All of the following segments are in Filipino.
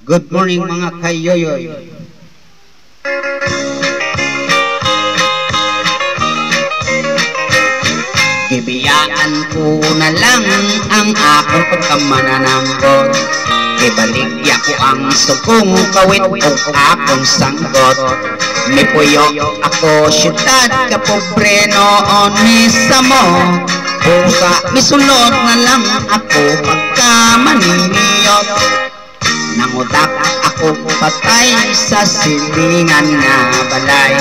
Good morning mga kayoyoy. Gibiyaan ko na lang ang akong pagkamananambot. Ibaligya ko ang sugong kawit o akong sanggot. Mipuyo ako syudad kapobre noon misamo. Buka misulod na lang ako pagkamanimiyot. Nangudak ako patay sa silingan na balay.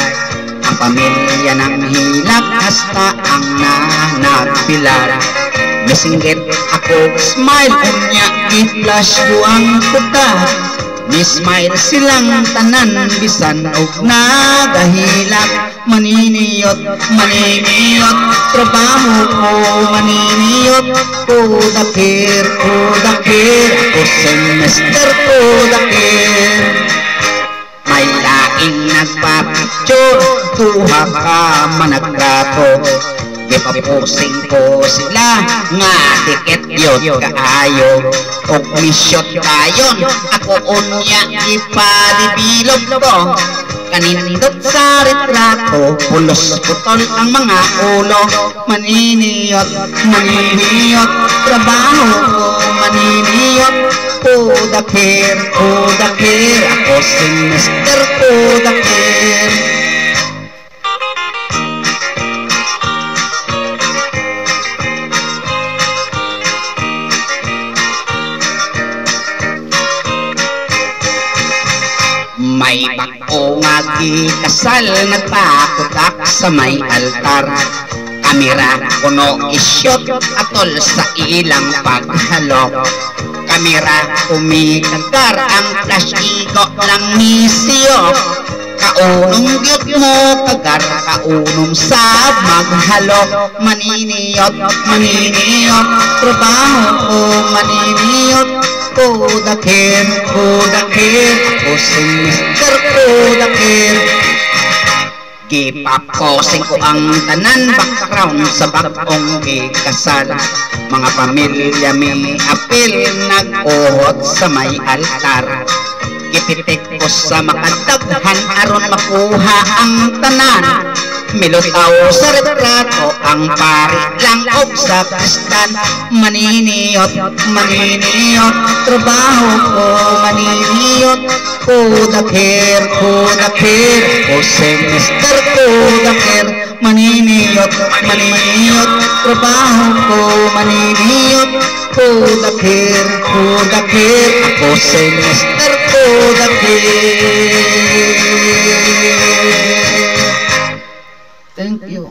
Ang pamilya ng hilak hasta ang nanagpilar. Misinggit ako smile unya i-flash ko ang kuta. Mismile silang tanan bisan og nagahilak. Maniniyot, maniniyot, trabaho ko maniniyot. Kudakir, kudakir, ako semester kudakir. May laing nagpapicture, tuha ka managrato. Gipapusing ko sila nga dikit yun kaayo. Og misyot kayon, ako unya ipadibilog ko. Kanindot sa retrato, pulos putol ang mga ulo. Maniniyot, maniniyot, trabaho ko maniniyot. Kudakir, kudakir, ako semester kudakir. May bako nga kasal nagpakutak sa may altar. Kamera kuno isyot atol sa ilang paghalok. Kamera kumikagar ang flash iko lang misiyok. Kaunong gyud mo kagar kaunong sab maghalok. Maniniyot, maniniyot, trabaho ko maniniyot. Kudakir, kudakir, ako semester kudakir. Gipapkosing ko ang tanan background sa bagong ikasal. Mga pamilya may apil nag-uhot sa may altar. Gipitik ko sa makadaghan aron makuha ang tanan. Milutaw sa retrato ang pari lang og sa kristan. Maniniyot, maniniyot, trabaho ko maniniyot. Kudakir, kudakir, ako semester kudakir. Maniniyot, maniniyot, trabaho ko maniniyot. Kudakir, kudakir, ako semester kudakir. Thank you.